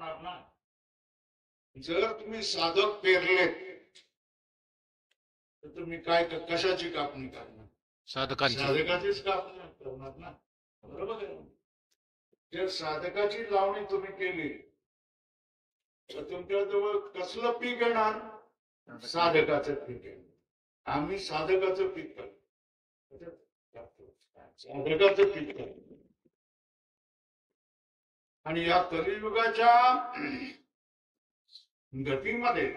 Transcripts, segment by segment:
कापणार ना. जर तुम्ही साधक पेरलेत तर तुम्ही काय कशाची कापणी करणार? साधकाचीच कापणी करणार ना. बरोबर आहे. जर साधकाची लावणी तुम्ही केली तर तुमच्याजवळ कसलं पीक येणार? साधकाचं पीक येणार. आम्ही साधकाचं पीक करतो, साधकाचं पीक करतो. आणि या कलियुगाच्या गतीमध्ये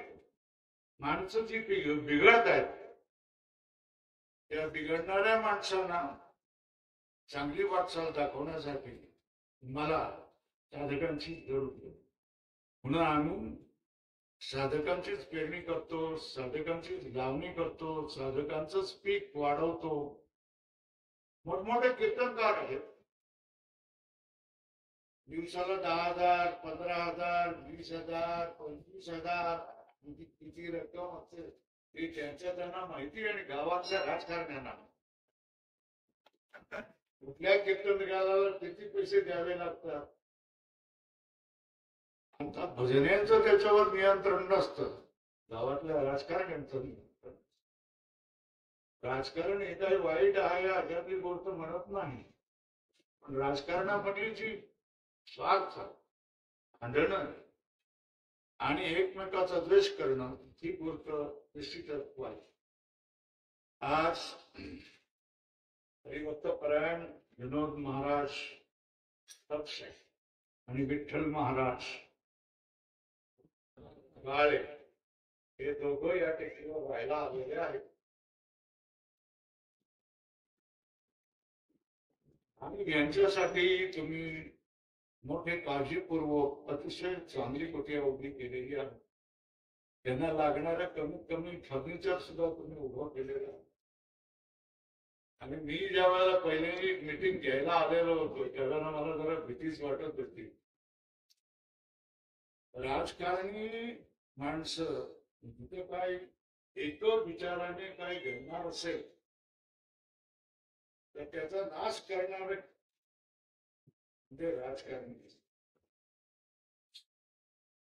माणसं जी बिघडत आहेत त्या बिघडणाऱ्या माणसांना चांगली वाटचाल दाखवण्यासाठी मला साधकांची जरूर म्हणून आम्ही साधकांचीच पेरणी करतो, साधकांचीच लावणी करतो, साधकांचंच पीक वाढवतो. मोठमोठे कीर्तनकार आहेत, दिवसाला 10,000, 15,000, 20,000, 25,000 किती रक्कम असते ते त्यांना माहिती. आणि गावातल्या राजकारण्यांना कुठल्या कीर्तनकाराला किती पैसे द्यावे लागतात आता भजन्यांचं त्याच्यावर नियंत्रण नसतं, गावातल्या राजकारण्यांचं नियंत्रण. राजकारण हे काही वाईट आहे अशातली गोष्ट म्हणत नाही, पण राजकारणामधली जी स्वार्थ, भांडणं आणि एकमेकाचा द्वेष करणं ही गोष्ट निश्चितच वाईट. आज हरिभक्त परायण विनोद महाराज तपसे आणि विठ्ठल महाराज गाळे हे दोघं या टेकडीवर राहायला आलेले आहेत. आणि यांच्यासाठी तुम्ही मोठे काळजीपूर्वक अतिशय चांगली कुटिया उभी केलेली आहे. त्यांना लागणाऱ्या कमीत कमी फर्निचर सुद्धा तुम्ही उभं केलेलं आहे. आणि मी ज्या वेळेला पहिली मीटिंग घ्यायला आलेलो होतो त्यावेळेला मला जरा भीतीच वाटत होती. राजकारणी माणसं जिथे काय एक विचाराने काय घडणार असेल तर त्याचा नाश करणारे म्हणजे राजकारणी.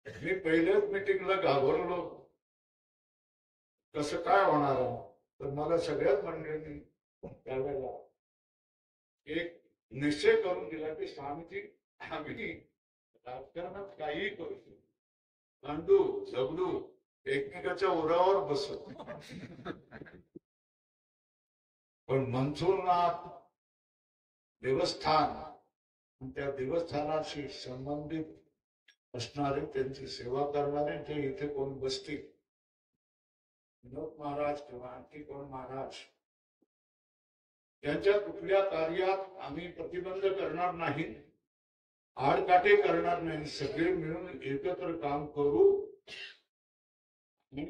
मी पहिल्याच मीटिंगला घाबरलो कसं काय होणार आहे. तर मला सगळ्याच मंडळींनी त्यावेळेला एक निश्चय करून दिला की स्वामीजी आम्ही राजकारणात काहीही करू, भांडू झगडू, एकमेकाच्या उरावर बसू, पण मंचुनाथ देवस्थान त्या देवस्थानाशी संबंधित असणारे त्यांची सेवा करणारे जे इथे कोण बसतील, विनोद महाराज किंवा आणखी कोण महाराज, त्यांच्या कुठल्या कार्यात आम्ही प्रतिबंध करणार नाही, आडकाठी करणार नाही. सगळे मिळून एकत्र काम करू आणि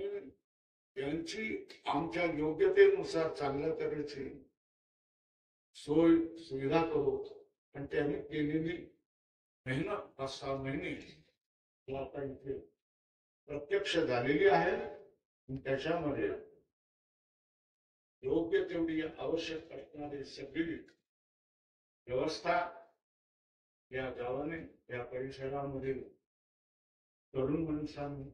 त्यांची आमच्या योग्यतेनुसार चांगल्या तऱ्हेची सोय सुविधा करू. पण त्यांनी केलेली मेहनत 5-6 महिने आता इथे प्रत्यक्ष झालेली आहे. त्याच्यामध्ये योग्य तेवढी आवश्यक असणारी सगळी व्यवस्था या गावाने या परिसरामध्ये तरुण माणसांनी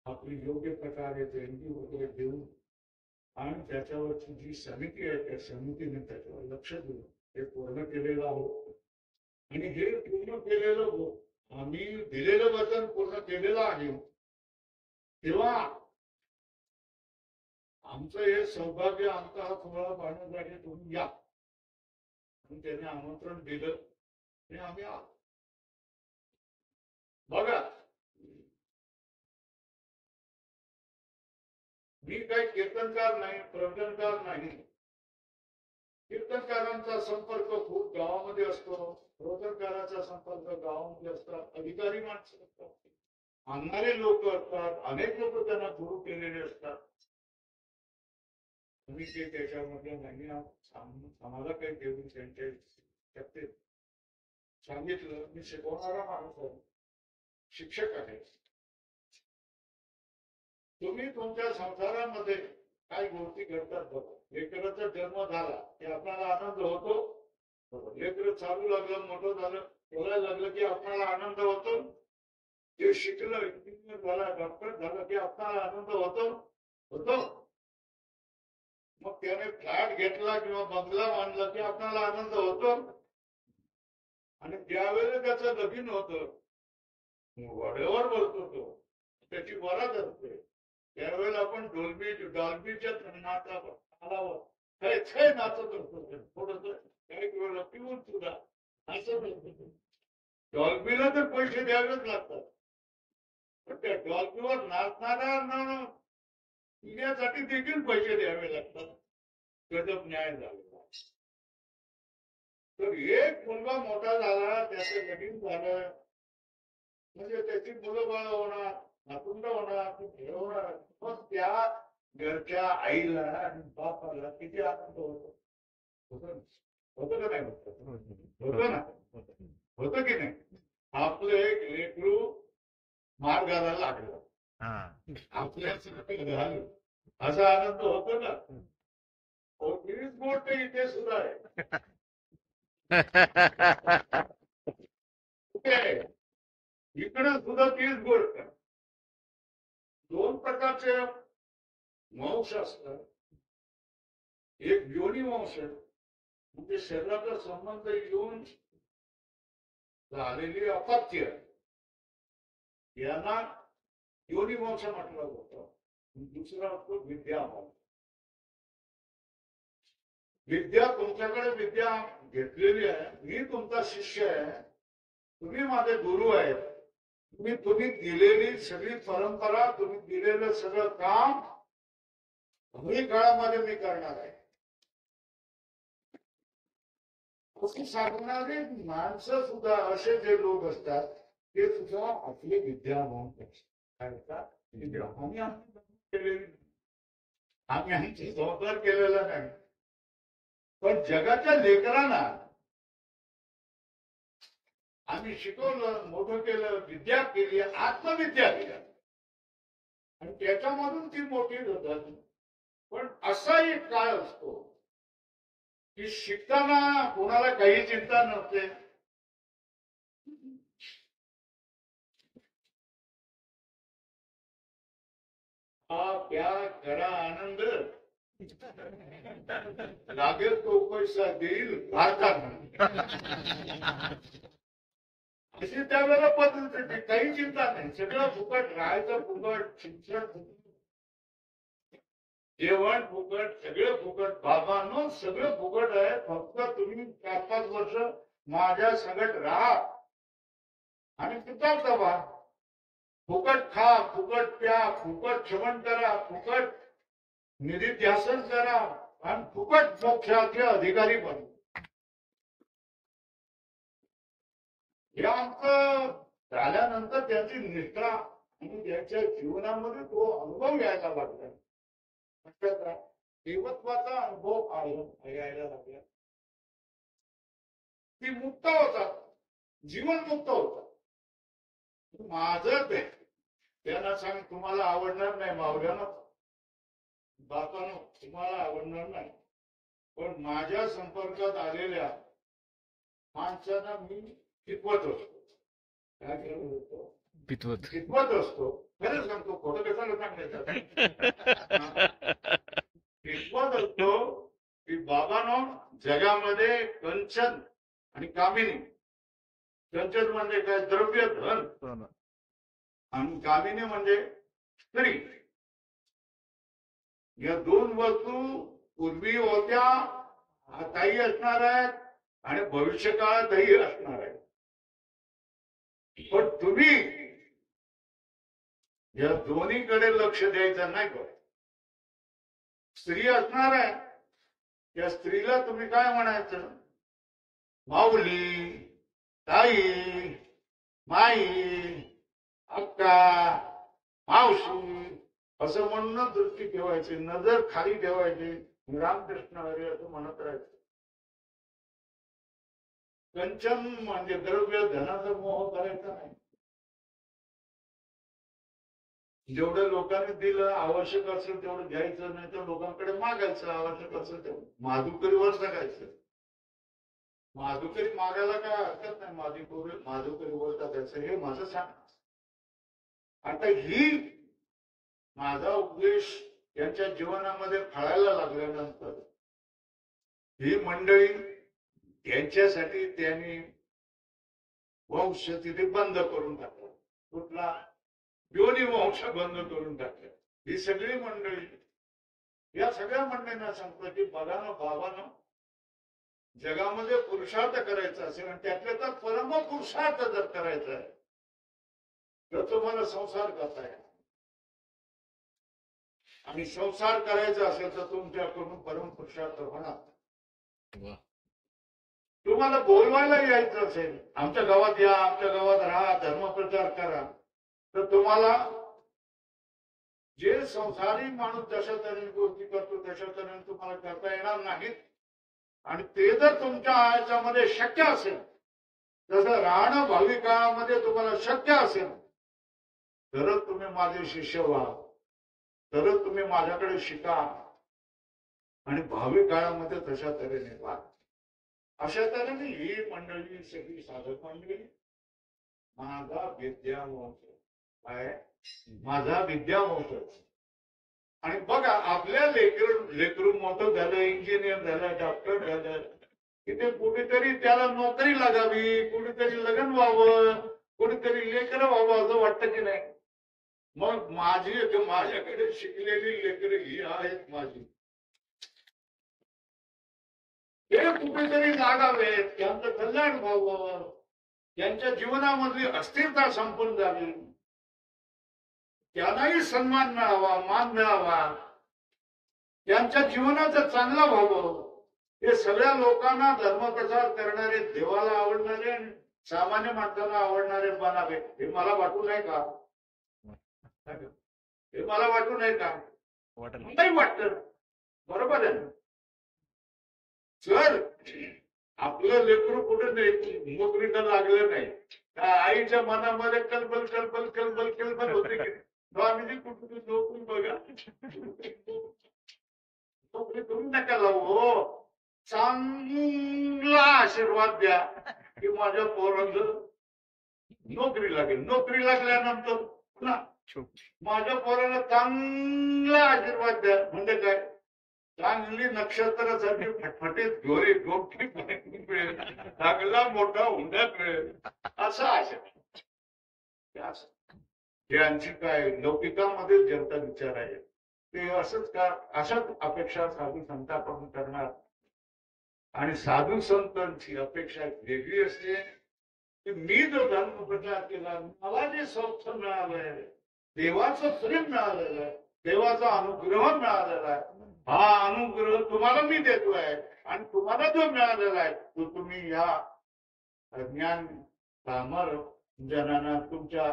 आपली योग्य प्रकारे देणगी वगैरे देऊन आणि त्याच्यावरची जी समिती आहे त्या समितीने त्याच्यावर लक्ष देऊन हे पूर्ण केलेलं आहे. आणि हे पूर्ण केलेलं आम्ही दिलेलं वचन पूर्ण केलेलं आहे तेव्हा आमचं हे सौभाग्य, आमचा हा सोहळा पाहण्यासाठी तुम्ही या. आणि त्याने आमंत्रण दिलं आणि आम्ही बघा. मी काही कीर्तनकार नाही, प्रवचनकार नाही. कीर्तनकारांचा संपर्क खूप गावामध्ये असतो, प्रवचनकाराचा संपर्क गावामध्ये असतात, अधिकारी माणसं असतात, आणणारे लोक असतात, अनेक लोक त्यांना गुरु केलेले असतात. तुम्ही ते त्याच्यामध्ये नाही आम्हाला काही देऊन त्यांच्या शक्ती सांगितलं. मी शिकवणारा माणूस आहे, शिक्षक आहे. तुम्ही तुमच्या संसारामध्ये काय गोष्टी घडतात बघा. लेकराचा जन्म झाला की आपल्याला आनंद होतो, लेकरं चालू लागलं, मोठं झालं, बोलायला लागलं की आपल्याला आनंद होतो. ते शिकलं, इंजिनियर झाला, डॉक्टर झाला की आपल्याला आनंद होतो. मग त्याने फ्लॅट घेतला किंवा बंगला बांधला की आपल्याला आनंद होतो. आणि ज्यावेळेला त्याचं लगीन होतं, वड्यावर बोलतो तो, त्याची वरात असते, त्यावेळेला आपण डॉल्बीच्या नाचावर छय नाचत असतो. थोडस काही वेळेला पिऊन सुद्धा नाचत असतो. डॉल्बीला तर पैसे द्यावेच लागतात, पण त्या डॉल्बीवर नाचणाऱ्या पिण्यासाठी देखील पैसे द्यावे लागतात. गजब न्याय झालेला. तर एक मुलगा मोठा झाला, त्याचं लगीन झालं, म्हणजे त्याची मुलं बाळ होणार, नातुंड होणार, होणार, मग त्या घरच्या आईला आणि बापाला किती आनंद होतो. होतं का नाही होतं ना, होतं की नाही. आपलं एक लेकरू मार घालायला लागलं, आपल्या असा आनंद होतो ना. हीच गोष्ट इथे सुद्धा आहे. इकडे सुद्धा तीच गोष्ट. दोन प्रकारचे वंश असतात. एक योनी वंश, म्हणजे शरीराचा संबंध येऊन झालेली अपत्य, यांना योनी वंश म्हटलं होतं. दुसरा असतो विद्या वंश. विद्या, तुमच्याकडे विद्या घेतलेली आहे, मी तुमचा शिष्य आहे, तुम्ही माझे गुरु आहेत, तुम्ही दिलेली सगळी परंपरा, तुम्ही दिलेलं सगळं काम भावी काळामध्ये मी करणार आहे असं सांगणारे माणसं सुद्धा, असे जे लोक असतात ते सुद्धा आपली विद्या म्हणून आम्ही आमची संस्कार केलेला नाही. पण जगाच्या लेकरांना आम्ही शिकवलं, मोठं केलं, विद्या केली, आत्मविद्या केली, आणि त्याच्यामधून ती मोठी होतात. पण असा एक काळ असतो की शिकताना कोणाला काही चिंता नसते. हा प्या करा आनंद, लागेल तो पैसा देईल भारतात, अशी त्यावेळेला पद्धत. काही चिंता नाही, सगळं फुकट, राहायचं फुकट, शिक्षण फुकट, जेवण फुकट, सगळं फुकट. बाबांनो सगळं फुकट आहे, फक्त तुम्ही 4-5 वर्ष माझ्या संगत राहा आणि पिताल दबा. फुकट खा, फुकट प्या, फुकट श्रवण करा, फुकट निधिध्यासन करा, आणि फुकट मोक्षाचे अधिकारी बन. हे आमचं झाल्यानंतर त्याची निष्ठा आणि त्यांच्या जीवनामध्ये तो अनुभव यायला लागला. देवत्वाचा अनुभव यायला लागला. ती मुक्त होतात, जीवन मुक्त होतात. माझं ते त्यांना सांग, तुम्हाला आवडणार नाही मावल्यानं, बापानं तुम्हाला आवडणार नाही, पण माझ्या संपर्कात आलेल्या माणसांना मी शिकवत असतो. काय करत होतो? शिकवत असतो. खरंच सांगतो, खोटं कशाला सांगायचं. शिकवत असतो की बाबांनो, जगामध्ये कंचन आणि कामिनी, कंचन म्हणजे काय? द्रव्य, धन, आणि कामिनी म्हणजे स्त्री. या दोन वस्तू पूर्वी होत्या, आताही असणार आहेत आणि भविष्यकाळातही असणार आहेत. पण तुम्ही या दोन्हीकडे लक्ष द्यायचं नाही. स्त्री असणार आहे, त्या स्त्रीला तुम्ही काय म्हणायचं? माऊली, ताई, माई, अक्का, मावशी असं म्हणून दृष्टी ठेवायची, नजर खाली ठेवायची, रामकृष्ण हरी असं म्हणत राहायचं. कंचन म्हणजे द्रव्य, धनाचा मोह करायचा नाही. जेवढं लोकांनी दिलं, आवश्यक असेल तेवढं घ्यायचं, नाही तर लोकांकडे मागायचं, आवश्यक असेल तेवढं माधुकरीवर जगायचं. माधुकरी मागायला काय हरकत नाही, माधुकरी बोलतात त्याचं हे माझं सांग. आता ही माझा उपदेश त्यांच्या जीवनामध्ये फळायला लागल्यानंतर ही मंडळी त्यांच्यासाठी त्यांनी वंश तिथे बंद करून टाकला. कुठला? योनी वंश बंद करून टाकला. ही सगळी मंडळी, या सगळ्या मंडळींना सांगतो की बघा ना बाबांनो, जगामध्ये पुरुषार्थ करायचा असेल आणि त्यातल्या तर परम पुरुषार्थ जर करायचा आहे तर तुम्हाला संसार करता येईल. आणि संसार करायचा असेल तर तुमच्याकडून परम पुरुषार्थ होणार. तुम्हाला बोलवायला यायचं असेल, आमच्या गावात या, आमच्या गावात राहा, धर्मप्रचार करा, तर तुम्हाला जे संसारी माणूस जशा तऱ्हेने गोष्टी करतो तशा तऱ्हेने तुम्हाला करता येणार नाहीत. आणि ते जर तुमच्या आयुष्यामध्ये शक्य असेल, जसं राहणं भावी काळामध्ये तुम्हाला शक्य असेल, तरच तुम्ही माझे शिष्य व्हा, तरच तुम्ही माझ्याकडे शिका आणि भावी काळामध्ये तशा तऱ्हेने व्हा. अशा तऱ्हेने ही मंडळी सगळी साधक मंडळी माझा विद्यावंश काय, माझा विद्यावंश. आणि बघा आपल्या लेकरू मोठं झालं, इंजिनियर झालं, डॉक्टर झालं, की ते कुठेतरी त्याला नोकरी लागावी, कुठेतरी लग्न व्हावं, कुठेतरी लेकरं व्हावं असं वाटतं की नाही. मग माझ्याकडे शिकलेली लेकरं ही आहेत माझी, ते कुठेतरी लागावेत, त्यांचं कल्याण व्हावं, त्यांच्या जीवनामधली अस्थिरता संपून जावी, त्यांनाही सन्मान मिळावा, मान मिळावा, त्यांच्या जीवनाचं चांगलं व्हावं. हे सगळ्या लोकांना धर्मप्रचार करणारे, देवाला आवडणारे आणि सामान्य माणसाला आवडणारे बनावे. हे मला वाटू नाही का? हे मला वाटू नाही का? नाही वाटत. बरोबर आहे. जर आपलं लेकरू कुठे नाही नोकरीला लागलं नाही, आईच्या मनामध्ये कलबल कलबल कलबल कलबल होते की स्वामीजी कुठे नोकरी बघा, नोकरी तुम्ही नका लावू हो, चांगला आशीर्वाद द्या की माझ्या पोरांचं नोकरी लागेल. नोकरी लागल्यानंतर पुन्हा माझ्या पोराला चांगला आशीर्वाद द्या. म्हणजे काय? चांगली नक्षत्रासाठी फटफटीत गोरी गोठी मिळेल, चांगला मोठा हुंडा मिळेल, असं आशीर्वाद. यांची काय लौकिकामध्ये जनता विचार आहे ते असंच का, अशाच अपेक्षा साधू संतांकडून करणार. आणि साधू संतांची अपेक्षा वेगळी असते की मी जो धर्मप्रचार केला, मला जे सौख्य मिळालंय, देवाचं प्रेम मिळालेलं आहे, देवाचा अनुग्रह मिळालेला आहे, हा अनुग्रह तुम्हाला मी देतोय आणि तुम्हाला जो मिळालेला आहे तो तुम्ही या अज्ञान पामर जनांना तुमच्या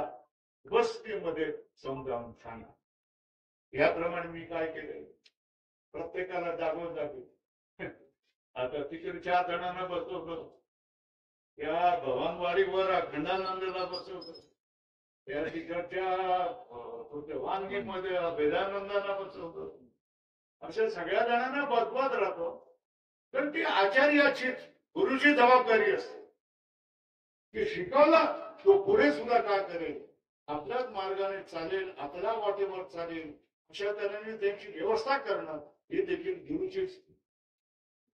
वस्तीमध्ये समजावून सांगा. याप्रमाणे मी काय केलं, प्रत्येकाला जागोजागी आता तिकडच्या जणांना बसवतो, या भवानवाडीवर अखंडानंदला बसवतो, या तिकडच्या वानगीमध्ये भेदानंदाला बसवतो, अशा सगळ्या जणांना बदलत राहतो. पण ती आचार्याची, गुरुची जबाबदारी असते की शिकवला तो पुढे सुद्धा काय करेल, आपल्याच मार्गाने चालेल, आपल्या वाटेवर चालेल, अशा तऱ्हेने त्यांची व्यवस्था करणं ही देखील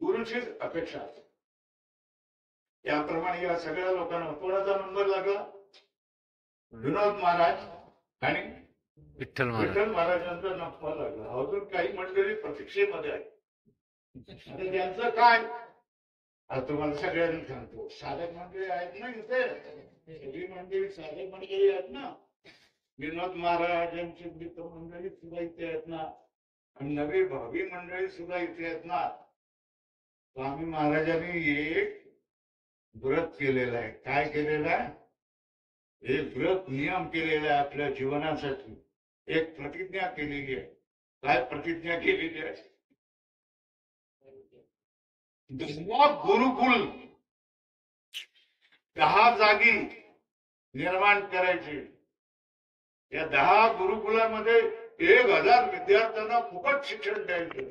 गुरुचीच अपेक्षा आहे. त्याप्रमाणे या सगळ्या लोकांना कोणाचा नंबर लागला? विनोद महाराज आणि विठ्ठल महाराजांचा नंबर लागला. अजून काही मंडळी प्रतीक्षेमध्ये आहे. त्यांचं काय आता तुम्हाला सगळ्यांनी सांगतो. साधक मंडळी आहेत ना इथे, सगळी मंडळी साधक मंडळी आहेत ना. विनोद महाराजांची मित्र मंडळी सुद्धा इथे आहेत ना, आणि नवी भावी मंडळी सुद्धा इथे आहेत ना. स्वामी महाराजांनी एक व्रत केलेलं आहे. काय केलेलं आहे? एक व्रत नियम केलेला आहे आपल्या जीवनासाठी. एक प्रतिज्ञा केलेली आहे. काय प्रतिज्ञा केलेली आहे? गुरुकुल 10 जागी निर्माण करायचे. या 10 गुरुकुलामध्ये 1000 विद्यार्थ्यांना फुकट शिक्षण द्यायचे.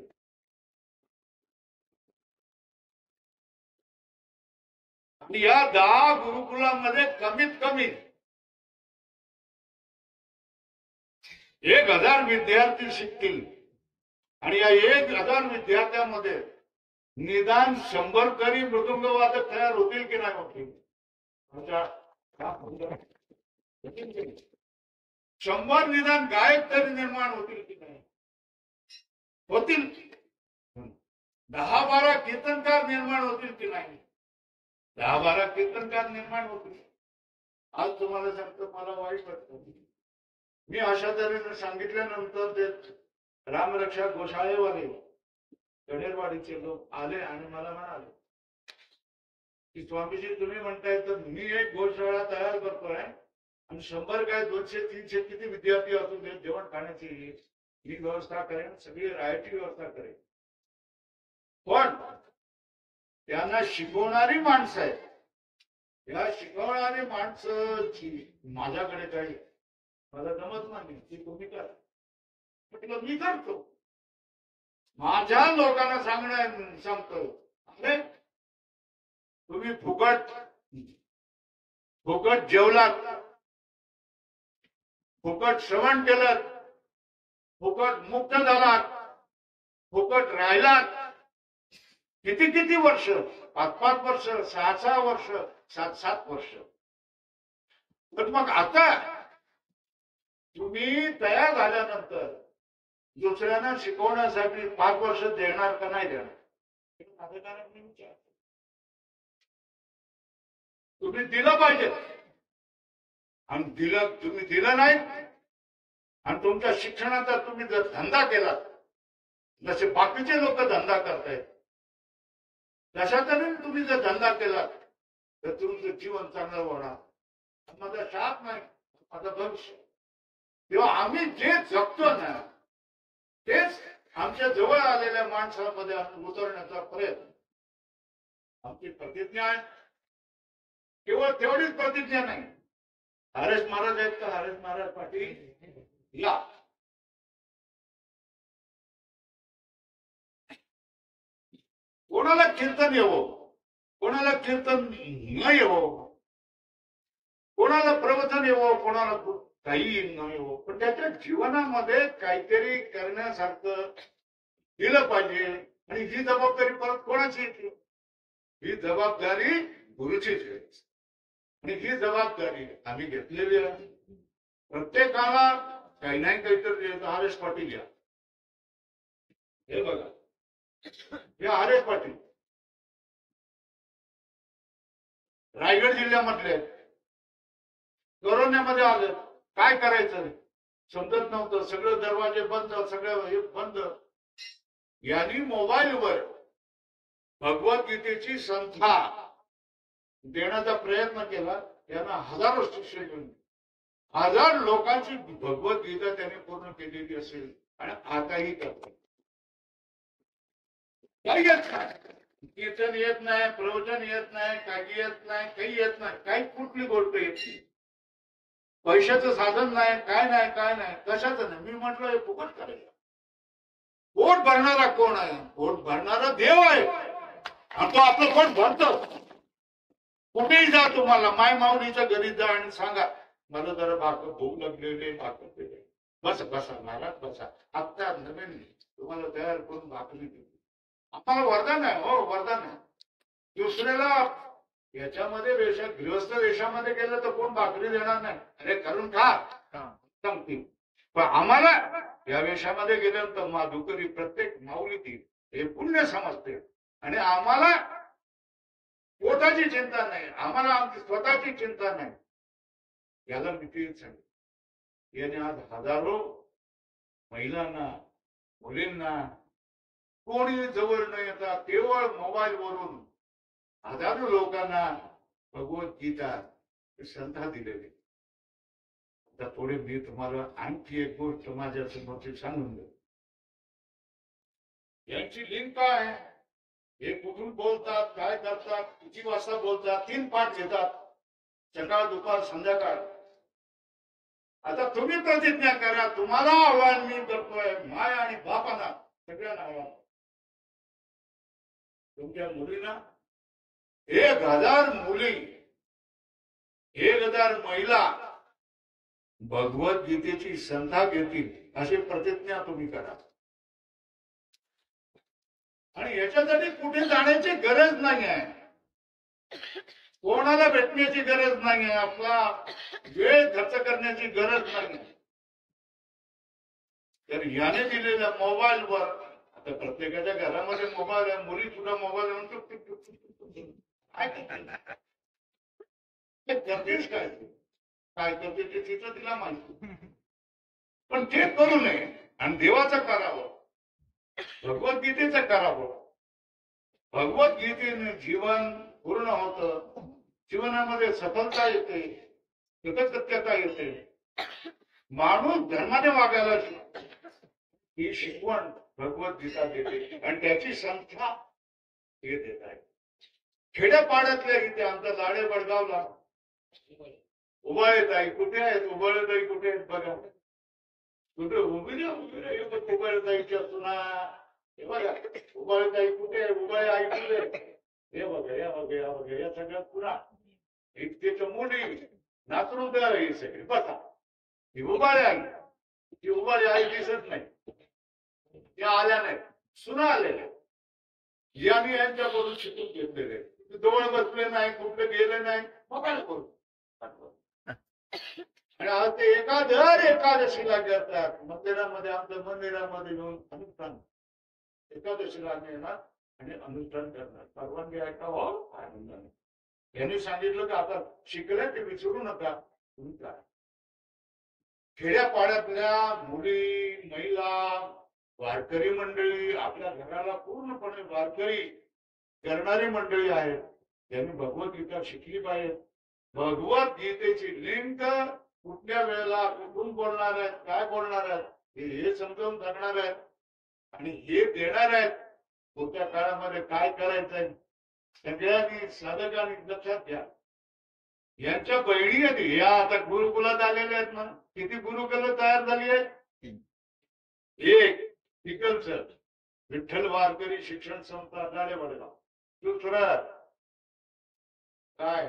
या 10 गुरुकुलामध्ये कमीत कमी 1000 विद्यार्थी शिकतील आणि या 1000 विद्यार्थ्यांमध्ये निदान 100 तरी मृदुंगवादक तयार होतील की नाही होतील? 100 निदान गायक तरी निर्माण होतील की नाही होतील? 10-12 कीर्तनकार निर्माण होतील की नाही? 10-12 कीर्तनकार निर्माण होतील. आज तुम्हाला सांगतो, मला वाईट वाटतं. मी अशा तऱ्हेने सांगितल्यानंतर ते रामरक्षा गोशाळेवाले गणेरवाडीचे लोक आले आणि मला म्हणाले की स्वामीजी तुम्ही म्हणताय तर मी एक गोशाळा तयार करतोय आणि 100 काय 200-300 किती विद्यार्थी असून ते जेवण खाण्याची मी व्यवस्था करेन, सगळी राहायची व्यवस्था करेन. पण त्यांना शिकवणारी माणसं आहेत. या शिकवणारी माणसं माझ्याकडे काही मला जमत नाही, ती तुम्ही करा. म्हटलं मी करतो. माझ्या लोकांना सांगतो अरे तुम्ही फुकट जेवलात, फुकट श्रवण केलं, फुकट मुक्त झालात, फुकट राहिलात. किती वर्ष? 5-5 वर्ष, 6-6 वर्ष, 7-7 वर्ष. पण मग आता तुम्ही तयार झाल्यानंतर दुसऱ्यांना शिकवण्यासाठी 5 वर्ष देणार का नाही देणार? तुम्ही दिलं पाहिजे. आणि तुम्ही दिलं नाही आणि तुमच्या शिक्षणाचा तुम्ही जर धंदा केला, जसे बाकीचे लोक धंदा करतायत, तशा तऱ्हेने तुम्ही जर धंदा केला तर तुमचं जीवन चांगलं होणार. माझा शाप नाही, माझं भविष्य. तेव्हा आम्ही जे जगतो ना तेच आमच्या जवळ आलेल्या माणसामध्ये उतरण्याचा प्रयत्न आमची प्रतिज्ञा आहे. केवळ तेवढीच प्रतिज्ञा नाही. हरेश महाराज आहेत का? हरेश महाराज पाटील या. कोणाला कीर्तन येवो, कोणाला कीर्तन न येवो, कोणाला प्रवचन येवो, कोणाला काही न येवो, पण त्याच्या जीवनामध्ये काहीतरी करण्यासारखं दिलं पाहिजे. आणि ही जबाबदारी परत कोणाची येते? ही जबाबदारी गुरुचीच आहे. आणि ही जबाबदारी आम्ही घेतलेली आहे. प्रत्येकाला काही नाही काहीतरी. हरेश पाटील या, हे बघा, हे हरेश पाटील रायगड जिल्ह्यामधले कोरोनामध्ये आले. काय करायचं समजत नव्हतं. सगळे दरवाजे बंद, सगळं हे बंद. यांनी मोबाईलवर भगवद्गीतेची संथा देण्याचा प्रयत्न केला. त्यांना हजारो शिष्य घेऊन 1000 लोकांची भगवद्गीता त्यांनी पूर्ण केलेली असेल. आणि आताही करतात. काही येत नाही, कीर्तन येत नाही, प्रवचन येत नाही, काही येत नाही, काही येत नाही, काही कुठली गोष्ट येत नाही. पैशाचं साधन नाही, काय नाही, कशाचं नाही. मी म्हटलं हे फुकट करायचं. पोट भरणारा कोण आहे? पोट भरणारा देव आहे. आणि तो आपलं पोट भरतो. कुठेही जा, तुम्हाला माय माऊलीच्या घरी जा आणि सांगा मला जरा भाकर भूक लागलेली, भाकर दिले. बसा महाराज बसा. आत्ता नवीन तुम्हाला तयार करून भाकरी दिली. आम्हाला वरदान आहे. हो वरदान आहे. दुसऱ्याला याच्यामध्ये गृहस्थ वेशामध्ये गेलं तर कोण भाकरी देणार नाही. अरे करून खा सांगतील. पण आम्हाला या वेशामध्ये गेल्यानंतर माधुकरी प्रत्येक माऊली ती हे पुण्य समजते. आणि आम्हाला पोटाची चिंता नाही, आम्हाला आमची स्वतःची चिंता नाही. याला मी तेच सांगितलं. याने आज हजारो महिलांना, मुलींना कोणी जवळ न येता केवळ मोबाईल वरून हजारो लोकांना भगवद्गीता संथा दिलेली. आता थोडे मी तुम्हाला आणखी एक गोष्ट माझ्या समोरची सांगून देतो. यांची लिंक काय आहे? हे कुठून बोलतात, काय करतात, किती वाजता बोलतात, 3 पाठ घेतात, सकाळ दुपार संध्याकाळ. आता तुम्ही प्रतिज्ञा करा. तुम्हाला आव्हान मी करतोय, माय आणि बापांना सगळ्यांना आव्हान. तुमच्या मुलींना 1,000 मुली, 1,000 महिला भगवद्गीतेची संधा घेतील अशी प्रतिज्ञा तुम्ही करा. आणि याच्यासाठी कुठे जाण्याची गरज नाही आहे, कोणाला भेटण्याची गरज नाही आहे, आपला वेळ खर्च करण्याची गरज नाही. तर याने दिलेल्या मोबाईलवर, आता प्रत्येकाच्या घरामध्ये मोबाईल आहे, मुली सुद्धा मोबाईल करतेच काय काय करते ते तिचं तिला माहिती. पण ते करू नये आणि देवाचं करावं, भगवद्गीतेचं करावं. भगवद्गीतेने जीवन पूर्ण होतं, जीवनामध्ये सफलता येते, कृतज्ञता येते, माणूस धर्माने वागायला शिकतो. ही शिकवण भगवद्गीता देते आणि त्याची संस्था हे देत आहे. खेड्यापाड्यातल्या इथे आमचा लाडे बडगावला उबाळेताई कुठे आहेत, उबाळेताई कुठे आहेत बघा, कुठे उभी उबाळेताईच्या सुना हे बघा, उबाळेताई कुठे आहे, उबाळे आई कुठे, हे बघा या बघा या बघा या सगळ्यात पुन्हा इतकेच मोठी नाचरून द्या ही सगळी बसा. ही उबाळे आई, ती उबाळे आई दिसत नाही, त्या आल्या नाही, सुना आलेल्या. यांनी यांच्याकडून शिकून घेतलेले, जवळ बसले नाही, कुठले गेले नाही, मोबाईल करून. आणि आज ते एकादशीला करतात मंदिरामध्ये, आमच्या मंदिरामध्ये येऊन अनुष्ठान एकादशीला येणार आणि अनुष्ठान करणार. परवानगी ऐकावं आनंदाने. यांनी सांगितलं की आता शिकले ते विसरू नका. तुम्ही काय खेड्यापाड्यातल्या मुली, महिला, वारकरी मंडळी, आपल्या घराला पूर्णपणे वारकरी करणारी मंडळी आहेत, त्यांनी भगवद्गीता शिकली पाहिजे. भगवद्गीतेची लिंक कुठल्या वेळेला कुठून बोलणार आहेत, काय बोलणार आहेत हे समजावून सांगणार आहेत आणि हे देणार आहेत. पुढच्या काळामध्ये काय करायचंय सगळ्यांनी साधकांनी लक्षात घ्या. यांच्या बहिणी आहेत या, आता गुरुकुलात आलेल्या आहेत ना. किती गुरुकुलं तयार झाली आहेत? एक तिकलचं विठ्ठल वारकरी शिक्षण संस्था लाडे बडगाव. दुसरं काय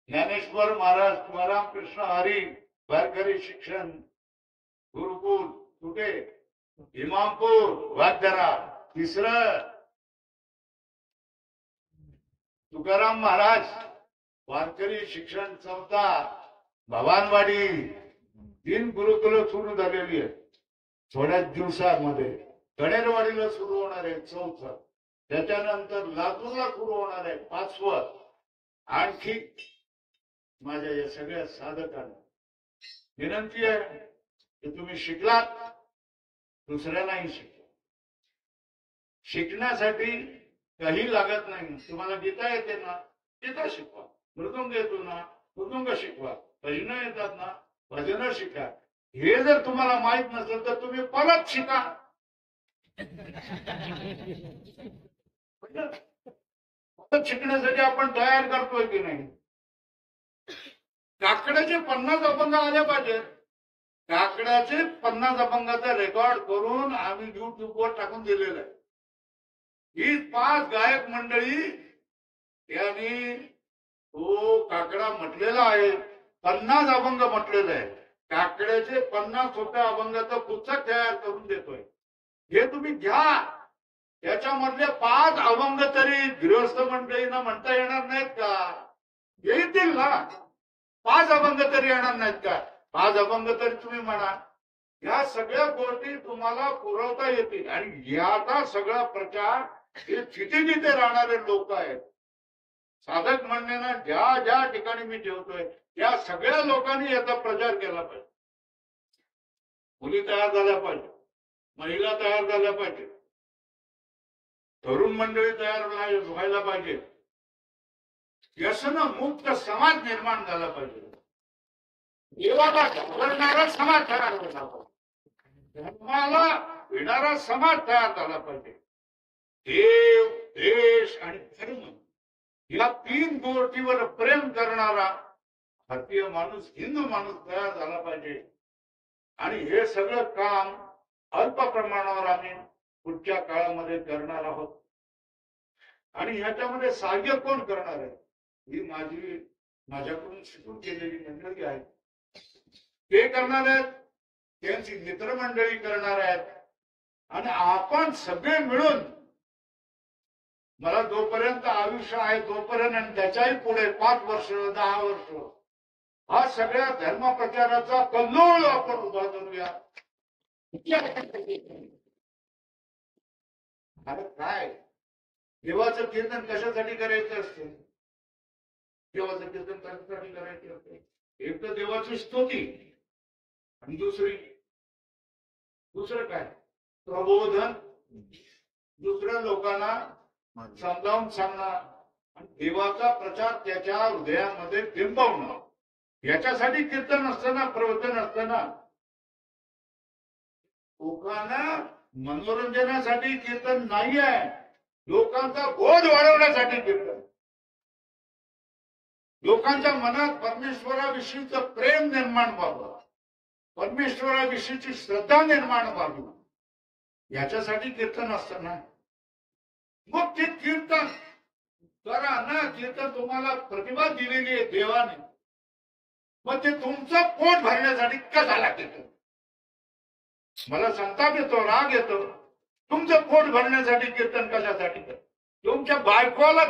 ज्ञानेश्वर महाराज तुकाराम कृष्ण हरी वारकरी शिक्षण गुरुकुल कुठे? इमामपूर वाघदरा. तिसरं तुकाराम महाराज वारकरी शिक्षण संस्था भवानवाडी. 3 गुरुकुलं सुरू झालेली आहेत. थोड्याच दिवसामध्ये गणेरवाडीला सुरू होणार आहे 4थं, त्याच्यानंतर लातूरला सुरू होणार आहे 5वं. आणखी माझ्या या सगळ्या साधकांना विनंती आहे की तुम्ही शिकलात, दुसऱ्यांनाही शिकवा. शिकण्यासाठी काही लागत नाही. तुम्हाला गीता येते ना, गीता शिकवा. मृदुंग येतो ना, मृदुंग शिकवा. भजनं येतात ना, भजनं शिका. हे जर तुम्हाला माहित नसेल तर तुम्ही परत शिका. परत शिकण्यासाठी आपण तयार करतोय की नाही? काकड्याचे 50 अभंग आले पाहिजे. काकड्याचे 50 अभंगाचा रेकॉर्ड करून आम्ही युट्यूबवर टाकून दिलेलं आहे. ही 5 गायक मंडळी यांनी तो काकडा म्हटलेला आहे, 50 अभंग म्हटलेलं आहे. काकड्याचे 50 सोप्या अभंगाचं पुस्तक तयार करून देतोय. हे तुम्ही घ्या. त्याच्यामधले 5 अभंग तरी गृहस्थ मंडळींना म्हणता येणार नाहीत का? येतील ना. 5 अभंग तरी येणार नाहीत का? 5 अभंग तरी तुम्ही म्हणा. या सगळ्या गोष्टी तुम्हाला पुरवता येतील. आणि याचा सगळा प्रचार हे जिथे जिथे राहणारे लोक आहेत, साधक म्हणण्याना ज्या ज्या ठिकाणी मी ठेवतोय त्या सगळ्या लोकांनी याचा प्रचार केला पाहिजे. मुली तयार झाल्या पाहिजे, महिला तयार झाल्या पाहिजे, तरुण मंडळी तयार व्हायला पाहिजे, व्यसन मुक्त समाज निर्माण झाला पाहिजे. देवाला घाबरणारा समाज तयार झाला पाहिजे, धर्माला भिणारा समाज तयार झाला पाहिजे. देव, देश आणि धर्म या 3 गोष्टीवर प्रेम करणारा भारतीय माणूस, हिंदू माणूस तयार झाला पाहिजे. आणि हे सगळं काम अल्प प्रमाणावर आम्ही पुढच्या काळामध्ये करणार आहोत. आणि ह्याच्यामध्ये सहाय्य कोण करणार आहे? ही माझ्याकडून शिकून केलेली मंडळी आहे. ते करणार आहेत, त्यांची मित्रमंडळी करणार आहेत, आणि आपण सगळे मिळून, मला जोपर्यंत आयुष्य आहे तोपर्यंत आणि त्याच्याही पुढे 5 वर्ष 10 वर्ष हा सगळ्या धर्मप्रचाराचा कल्लोळ आपण उभा करूया. अरे काय देवाचं कीर्तन कशासाठी करायचं असते? देवाचं कीर्तन कशासाठी करायचं असते? एक तर देवाची स्तुती, आणि दुसरं काय? प्रबोधन, दुसऱ्या लोकांना समजावून सांगणार आणि देवाचा प्रचार त्याच्या हृदयामध्ये बिंबवणं. याच्यासाठी कीर्तन असताना, प्रवचन असताना. लोकांना मनोरंजनासाठी कीर्तन नाही आहे, लोकांचा बोध वाढवण्यासाठी कीर्तन. लोकांच्या मनात परमेश्वराविषयीचं प्रेम निर्माण व्हावं, परमेश्वराविषयीची श्रद्धा निर्माण व्हावी, याच्यासाठी कीर्तन असतं ना. मग ते कीर्तन करा ना. कीर्तन तुम्हाला प्रतिभा दिलेली आहे देवाने, मग ते तुमचं पोट भरण्यासाठी कशाला कीर्तन? मला संताप येतो, राग येतो. तुमचं पोट भरण्यासाठी कीर्तन कशासाठी? तुमच्या बायकोला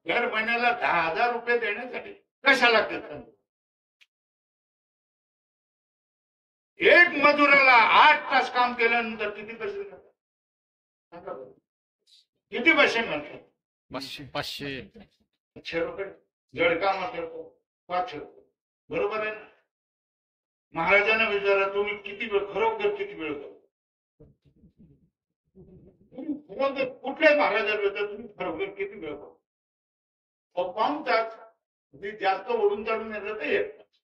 दर महिन्याला 10,000 रुपये देण्यासाठी कशाला कीर्तन? एक मजुराला 8 तास काम केल्यानंतर किती पैसे मिळतात? किती पैसे मिळतात? 500 रुपये. जडका मात्र 500 रुपये. बरोबर आहे ना? महाराजांना विचारा, तुम्ही किती वेळ, खरोखर किती वेळ करता? कुठल्याच महाराजांना विचारा, तुम्ही खरोखर किती वेळ करता? पाऊण तास. जास्त ओढून चढून येतं ते 1 तास.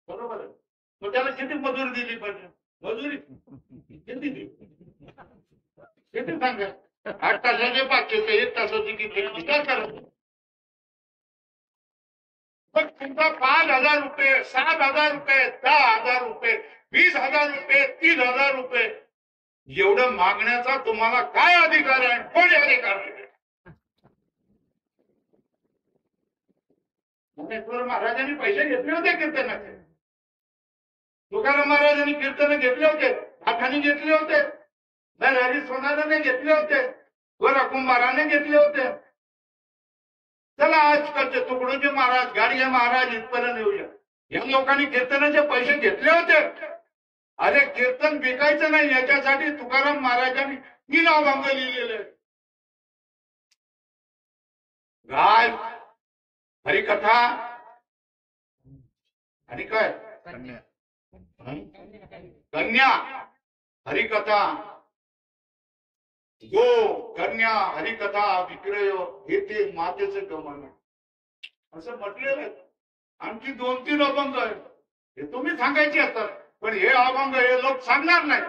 बरोबर आहे. मग त्याला किती मजुरी दिली पाहिजे? मजुरी किती दिली? किती सांगा? 8 तासाचे 500, 1 तासाची किती? विचार करा. मग तुमचा 5,000 रुपये, 7,000 रुपये, 10,000 रुपये, 20,000 रुपये, 30,000 रुपये एवढं मागण्याचा तुम्हाला काय अधिकार आहे? कोणी अधिकार आहे? ज्ञानेश्वर महाराजांनी पैसे घेतले होते कीर्तनाचे. तुकाराम महाराजांनी कीर्तन घेतले होते, हाताने घेतले होते, हरी सोनाराने घेतले होते, गोरा कुंभाराने घेतले होते. चला आजकालचे तुकडोजी महाराज, गाडगे महाराज इथपर्यंत येऊया. या लोकांनी कीर्तनाचे पैसे घेतले होते. अरे कीर्तन विकायचं नाही याच्यासाठी तुकाराम महाराजांनी 3 अभंग लिहिलेले. गाय, हरिकथा आणि काय? कन्या, हरिकथा, गो, कन्या, हरिकथा, विक्रय, हे ते मातेचं गमन असं म्हटलेलं आहे. आणखी 2-3 अभंग आहेत, हे तुम्ही सांगायचे असतात. पण हे अभंग हे लोक सांगणार नाही.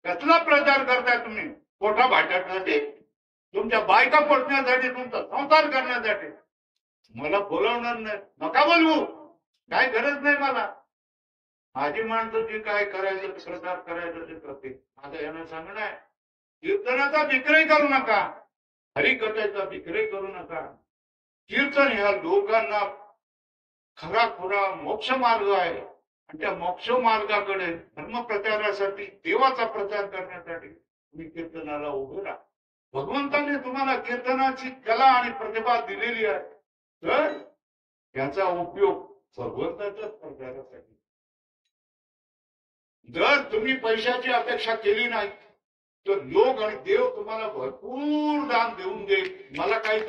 कसला प्रचार करताय तुम्ही? पोटा भाट्यासाठी, तुमच्या बायका पोटण्यासाठी, तुमचा संसार करण्यासाठी. मला बोलवणार नाही, नका बोलवू, काय गरज नाही मला. माझी माणसं जे काय करायचं, प्रचार करायचं ते करते. आता यांना सांगणं आहे, कीर्तनाचा विक्रय करू नका, हरिकथेचा विक्रय करू नका. कीर्तन ह्या लोकांना खरा खुरा मोक्ष मार्ग आहे, आणि त्या मोक्ष मार्गाकडे धर्मप्रचारासाठी, देवाचा प्रचार करण्यासाठी तुम्ही कीर्तनाला उभे राहा. भगवंताने तुम्हाला कीर्तनाची कला आणि प्रतिभा दिलेली आहे, तर त्याचा उपयोग भगवंताच्याच प्रचारासाठी. जर तुम्ही पैशाची अपेक्षा केली नाही तर लोक आणि देव तुम्हाला भरपूर दान देऊन देईल. मला काही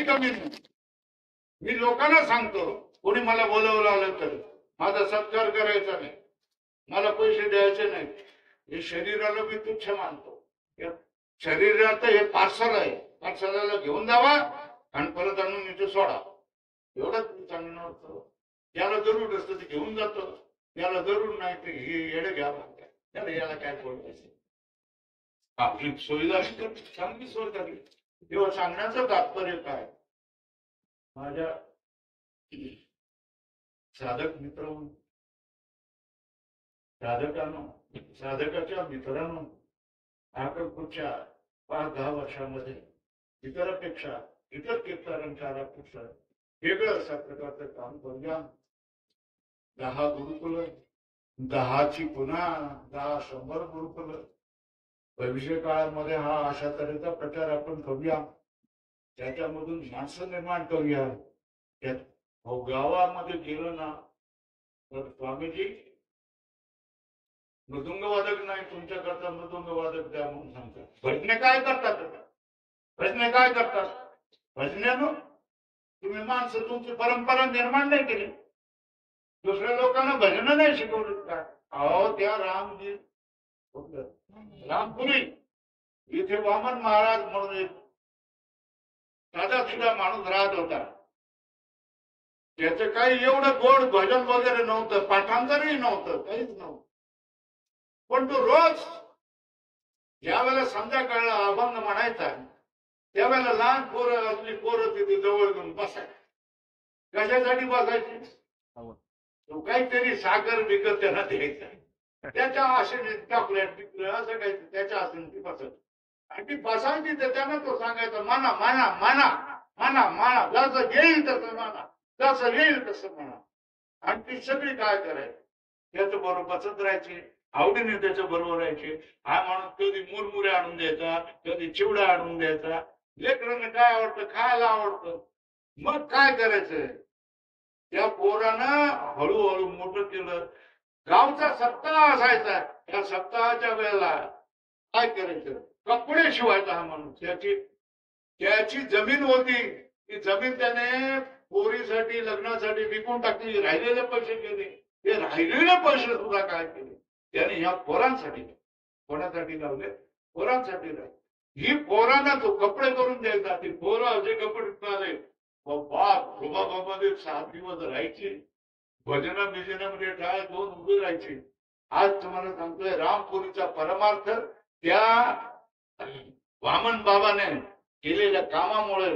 कमी नाही. मी लोकांना सांगतो, कोणी मला बोलवलं आलं तर माझा सत्कार करायचा नाही, मला पैसे द्यायचे नाही. हे शरीराला मी तुच्छ मानतो. शरीरात हे पार्सल आहे, पार्सलाला घेऊन जावा आणि परत आणून इथे सोडा, एवढंच सांगणं होतं. त्याला जरूर असतं ते घेऊन जातो, त्याला जरूर नाही ते हे येडे घ्यावं, त्याला याला काय बोलायचं. आपली सोय झाली तर चांगली सोय झाली. तेव्हा सांगण्याचं तात्पर्य काय? माझ्या साधक मित्र, साधकांनो, साधकाच्या मित्रांनो, अक्कलकोटच्या 5-10 वर्षामध्ये इतरांपेक्षा इतर कीर्तनांपेक्षा वेगळं अशा प्रकारचं काम करूया. 10 गुरुकुल, 10ची पुन्हा 10-100 गुरुकुल भविष्य काळामध्ये हा अशा तऱ्हेचा प्रचार आपण करूया. त्याच्यामधून माणसं निर्माण करूया. त्यात गावामध्ये गेलो ना तर स्वामीजी मृदुंगवादक नाही, तुमच्याकरता मृदुंगवादक द्या म्हणून सांगतात. भजने काय करतात? भजने काय करतात? भजनेनं तुम्ही माणसं तुमची परंपरा निर्माण नाही केली. दुसऱ्या लोकांना भजन नाही शिकवलं का? अहो त्या रामजी रामपुरी इथे वामन महाराज म्हणून एक साधा सुद्धा माणूस राहत होता. त्याचं काही एवढं गोड भजन वगैरे नव्हतं, पाठांतरही नव्हतं, काहीच नव्हतं. पण तो रोज ज्यावेळेला संध्याकाळला अभंग म्हणायचा त्यावेळेला लहान पोरं आपली पोरं तिथे जवळ घेऊन बसायची. कशासाठी बसायची? तो काहीतरी साखर विकत त्यांना द्यायचा. त्याच्या आशेने चॉकलेट विकलं असं काही त्याच्या आशेने ती बसायची. आणि ती बसायची तर त्यांना तो सांगायचा म्हणा म्हणा म्हणा म्हणा म्हणा, जसं येईल तसं म्हणा, जसं येईल तसं म्हणा. आणि ती सगळी काय करायची त्याच्या बरोबर बसत राहायची, आवडीने त्याच्या बरोबर राहायचे. हा माणूस कधी मुरमुरे आणून द्यायचा, कधी चिवडा आणून द्यायचा. लेकरांना काय आवडतं? खायला आवडतं. मग काय करायचं? त्या पोरानं हळूहळू मोठं केलं. गावचा सप्ताह असायचा. त्या सप्ताहाच्या वेळेला काय करायचं? कपडे शिवायचा हा माणूस. त्याची जमीन होती, ती जमीन त्याने पोरीसाठी लग्नासाठी विकून टाकली. राहिलेले पैसे केले. ते राहिलेले पैसे सुद्धा काय केले त्याने ह्या पोरांसाठी. कोणासाठी लावले? पोरांसाठी लावले. ही पोरांना तो कपडे करून द्यायचा. ती पोरं असे कपडे मिळाले बाप रुबाबामध्ये 7 दिवस राहायचे. भजना बिजनामध्ये टाळ दोन उभे राहायचे. आज तुम्हाला सांगतोय रामपुरीचा परमार्थ त्या वामन बाबाने केलेल्या कामामुळे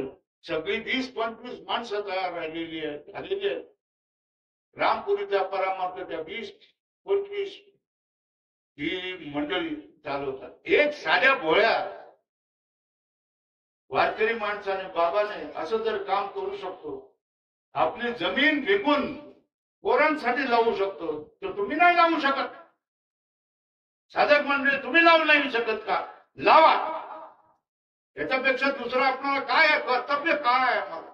सगळी 20-25 माणसं तयार राहिलेली आहेत, झालेली आहेत. रामपुरीचा परमार्थ त्या 20-25 ही मंडळी चालवतात. एक साध्या भोळ्या वारकरी माणसाने बाबाने असं जर काम करू शकतो, आपली जमीन विकून पोरांसाठी लावू शकतो, तर तुम्ही नाही लावू शकत? साधक मंडळी तुम्ही लावू नाही शकत का? लावा. याच्यापेक्षा दुसरं आपल्याला काय आहे? कर्तव्य काय आहे? मला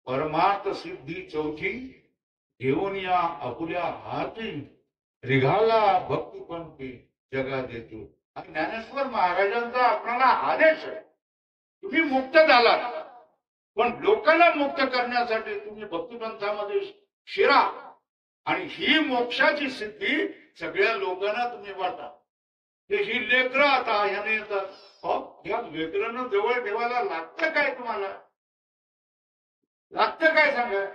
परमार्थ सिद्धी चौथी घेऊन या आपुल्या हाती, रिघाला भक्तीपंथी जगा देतो. आणि ज्ञानेश्वर महाराजांचा आपल्याला आदेश आहे, तुम्ही मुक्त झालात, पण लोकांना मुक्त करण्यासाठी तुम्ही भक्तिपंथामध्ये शिरा. आणि ही मोक्षाची सिद्धी सगळ्या लोकांना तुम्ही वाटा. ते ही लेकरं आता ह्याने येतात. ह्या लेकरांना जवळ ठेवायला लागतं काय? तुम्हाला लागतं काय सांगा?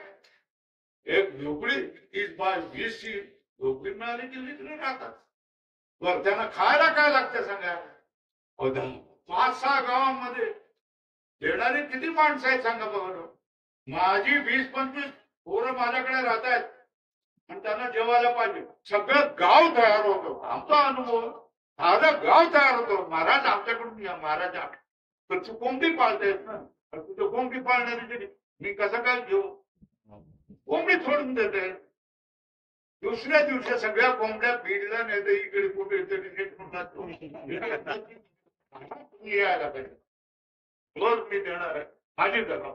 एक झोपडी 30-20 ची झोपडी मिळाली की लेकरं राहतात. बर त्यांना खायला काय लागतं सांगा? 5-6 गावांमध्ये देणारी किती माणसं आहेत सांगा बघा. माझी 20-25 पोरं माझ्याकडे राहत आहेत आणि त्यांना जेवायला पाहिजे. सगळं गाव तयार होतं. आमचा अनुभव साधं गाव तयार होतो. महाराज आमच्याकडून या, महाराज तर तू कोंबडी पाळतायस ना, तुझं कोंबडी पाळणारी मी कसं काय घेऊ? कोंबडी सोडून देते. दुसऱ्या दिवशी सगळ्या कोंबड्या बीडला नाही तर इकडे कुठे तुम्ही यायला पाहिजे. रोज मी देणार आहे. माझी करा.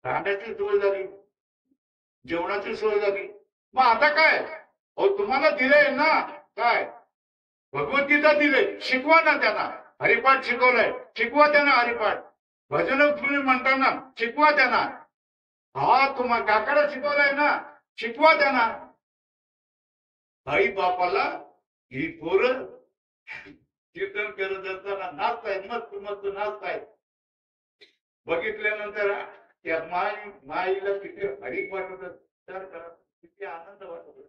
राहण्याची सोय झाली, जेवणाची सोय झाली. मग आता काय? तुम्हाला दिलंय ना काय? भगवद्गीता दिले, शिकवा ना त्यांना. हरिपाठ शिकवलंय, शिकवा त्यांना हरिपाठ. भजन तुम्ही म्हणताना शिकवा त्यांना. हा तुम्हाला काकाला शिकवलाय ना, शिकवा त्यांना. आई बापाला ही पोरं कीर्तन करत असताना नाचतायत, मस्त मस्त नाचतायत. बघितल्यानंतर त्या माईला किती हरिक वाटत, किती आनंद वाटत.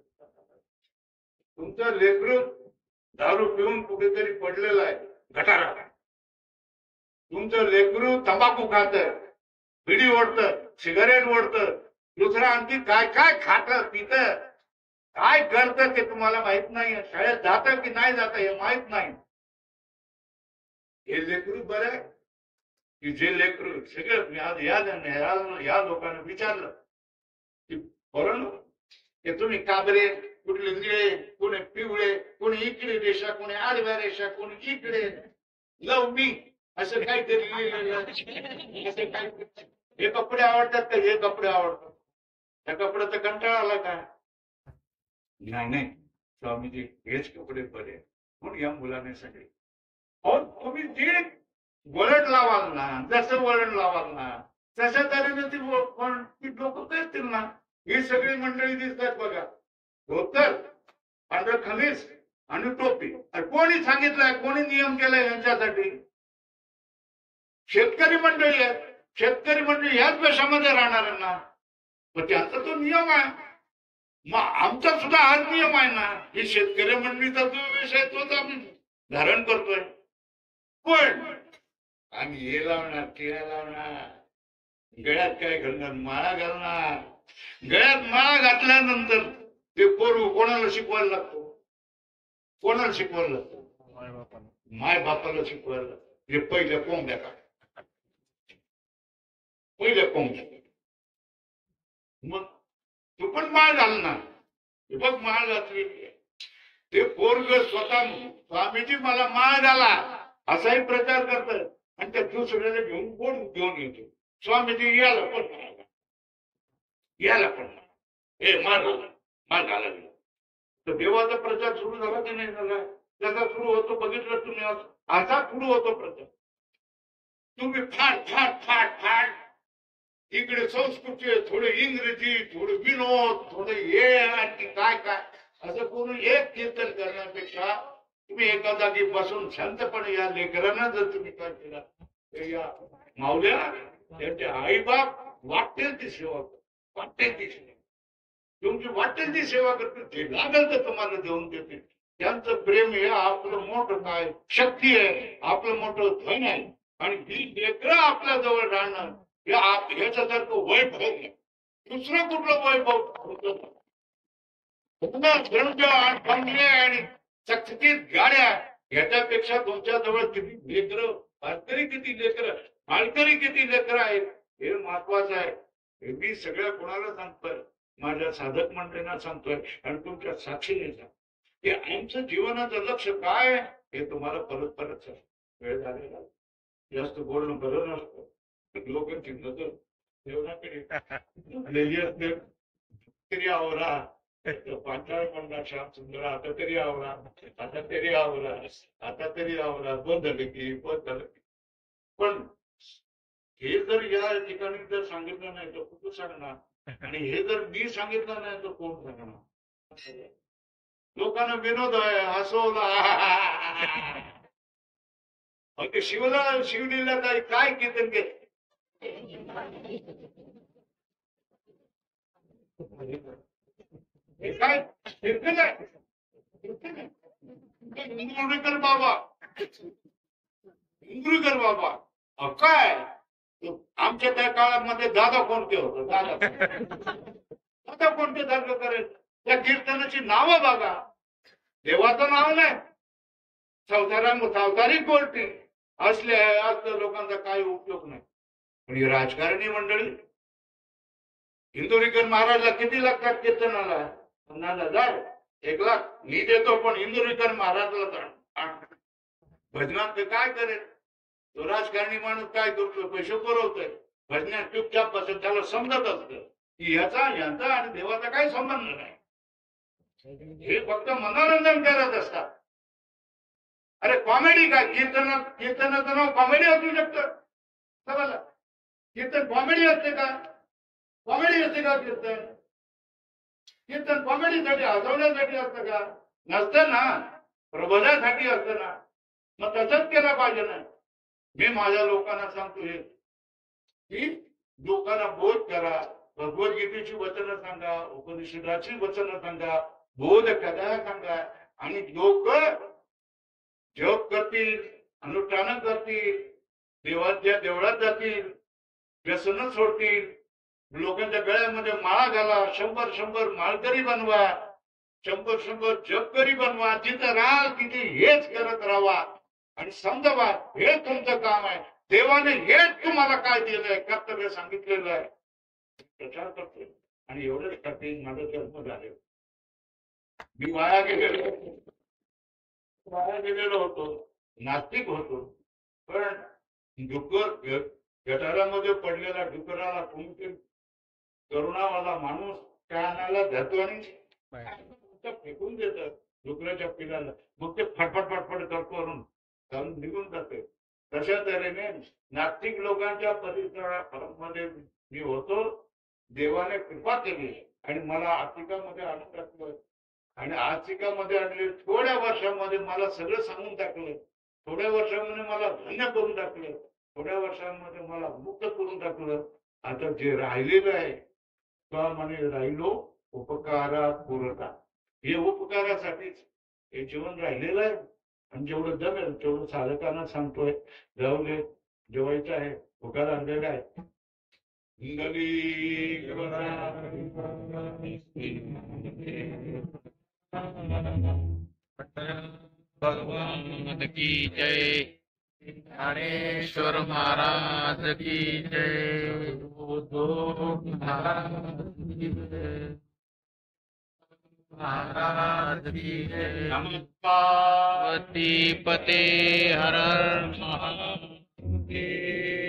तुमचं लेकरू दारू पिऊन कुठेतरी पडलेलं आहे गटारात. तुमचं लेकरू तंबाखू खात, बिडी ओढतं, सिगारेट ओढतं, दुसरं आणखी काय काय खातं पितं, काय करतं ते तुम्हाला माहित नाही. शाळेत जातं की नाही जातं हे माहित नाही. हे लेकरू बरं आहे की जे लेकरू सगळं या लोकांना विचारलं की बरं की तुम्ही काबरे कुठले निळे कोणी पिवळे कोणी इकडे रेषा कोणी आडव्या रेषा कोणी इकडे लव मी असं काहीतरी लिहिलेलं असं काय हे कपडे आवडतात का हे कपडे आवडतात त्या कपड्याचा कंटाळा आला का नाही नाही स्वामीजी हेच कपडे बरे म्हणून या मुलाने सगळे तुम्ही जे वळण लावाल ना जसं वळण लावाल ना तशा तऱ्हेने ती लोक करतील ना ही सगळी मंडळी दिसतात बघा धोतर पांढर खमीस आणि टोपी कोणी सांगितलंय कोणी नियम केलाय यांच्यासाठी शेतकरी मंडळी आहेत शेतकरी मंडळी ह्याच वेशामध्ये राहणार ना मग त्यांचा तो नियम आहे मग आमचा सुद्धा हाच नियम आहे ना की शेतकरी मंडळीचा जो विषय तोच आम्ही धारण करतोय पण आम्ही हे लावणार टिळा लावणार गळ्यात काय घालणार माळा घालणार गळ्यात माळा घातल्यानंतर ते पोरू कोणाला शिकवायला लागतो कोणाला शिकवायला लागतो माय बापाला शिकवायला लागतो हे पहिल्या कोंबड्या का पहिल्या कोंबड्या मग तू पण माळ घालणार बघ माळ घातली ते पोरग स्वतः स्वामीजी मला माळ घाला असाही प्रचार करतात आणि त्या दुसऱ्याला घेऊन कोण घेऊन येतो स्वामीजी याला पण हे माळ घाला तर देवाचा प्रचार सुरू झाला की नाही झाला त्याचा सुरू होतो बघितलं तुम्ही असा सुरू होतो प्रचार तुम्ही फाट फाट फाट फाट इकडे संस्कृती थोडे इंग्रजी थोडे विनोद थोडे हे आणि काय काय असं करून एक कीर्तन करण्यापेक्षा तुम्ही एका जागी बसून शांतपणे या लेकरांना जर तुम्ही काय केला तर या माऊल्या त्यांचे आईबाप वाटेल ती सेवा करतात वाटेल ती सेवा तुमची वाटेल ती सेवा करते ते लागेल तर तुम्हाला देऊन देते त्यांचं प्रेम हे आपलं मोठं काय शक्ती आहे आपलं मोठं धन आहे आणि ही लेकरं आपल्या जवळ राहणं ह्याच्यासारखं वैभव नाही दुसरं कुठलं वैभव बंगले आणि चकचकीत गाड्या ह्याच्यापेक्षा तुमच्या जवळ किती लेकरं वारकरी किती लेकरं मालकरी किती लेकरं आहेत हे महत्वाचं आहे हे मी सगळ्या कोणाला सांगतोय माझ्या साधक मंडळींना सांगतोय आणि तुमच्या साक्षीने सांगतो की आमचं जीवनाचं लक्ष काय हे तुम्हाला परत परत वेळ झालेला जास्त बोलणं बरं नसतं लोकांची नजर देवनाकडे आलेली असते तरी आवरा पांचाळ म्हणला श्याम सुंदर आता तरी आवरा आता तरी आवरा आता तरी आवरा बंद झालं की बंद झालं की पण हे जर या ठिकाणी जर सांगितलं नाही तर कुठं सांगणार आणि हे जर मी सांगितलं नाही तर कोण सांगणार लोकांना विनोद आहे हसवला शिवलीला काय कीर्तन केलं काय कीर्तन आहे इंदुरीकर बाबा काय आमच्या त्या काळामध्ये दादा कोणते होतं दादा कोणते धार्ग करायचं त्या कीर्तनाची नावं बघा देवाचं नाव नाही सावतारी कोर्टी असल्या लोकांचा काही उपयोग नाही पण ही राजकारणी मंडळी इंदुरीकर महाराजला किती लागतात कीर्तनाला 50,000 1 लाख मी देतो पण इंदुरीकर महाराजला भजनात काय करेल तो राजकारणी माणूस काय करतोय पैसे पुरवतोय भजनात चुपचाप बसत त्याला समजत असतं की यांचा आणि देवाचा काही संबंध नाही हे फक्त मनोरंजन करत असतात अरे कॉमेडी काय कीर्तनाचं नाव कॉमेडी असू शकतं सगळं कीर्तन कॉमेडी असते का कीर्तन कॉमेडीसाठी हसवण्यासाठी असतं का नसतं ना प्रबोधासाठी असतं ना मग तसंच केलं पाहिजे ना मी माझ्या लोकांना सांगतो हे की लोकांना बोध करा भगवद्गीतेची वचनं सांगा उपनिषदाची वचनं सांगा बोध कथा सांगा आणि लोक जप करतील अनुष्ठान करतील देवाच्या देवळात जातील व्यसन सोडतील लोकांच्या गळ्यामध्ये माळा घाला 100 माळकरी बनवा 100 जपकरी बनवा जिथं राहाल तिथे हेच करत राहा आणि समजा हे तुमचं काम आहे. देवाने हेच तुम्हाला काय दिलंय, कर्तव्य सांगितलेलं आहे, प्रचार करतोय. आणि एवढ्यासाठी माझा जन्म झाले. मी वाया गेलेलो होतो, नास्तिक होतो. पण डुकर गटारामध्ये पडलेला डुकराला कोणते करुणावाला माणूस कानाला धरतो आणि फेकून देतात डुकराच्या पिलाला. मग ते फटफट फटफट करून चालून निघून जाते. तशा तऱ्हेने नास्तिक लोकांच्या परिसरामध्ये मी होतो. देवाने कृपा केली आणि मला आर्थिकामध्ये आणून टाकलं. आणि आर्थिकामध्ये आणले थोड्या वर्षामध्ये मला सगळं सांगून टाकलं. थोड्या वर्षामध्ये मला धन्य करून टाकलं. थोड्या वर्षांमध्ये मला मुक्त करून टाकलं. आता जे राहिलेलं आहे म्हणे राहिलो उपकारा पुरता. हे उपकारासाठीच हे जीवन राहिलेलं आहे. आणि जेवढं जमेल तेवढं साधकांना सांगतोय. जाऊ दे, जेवायचं आहे, उपकार आणलेला आहे. भगवान की जय, ज्ञानेश्वर महाराज की जय, महाराज की जय। पार्वती पते हर महादेव।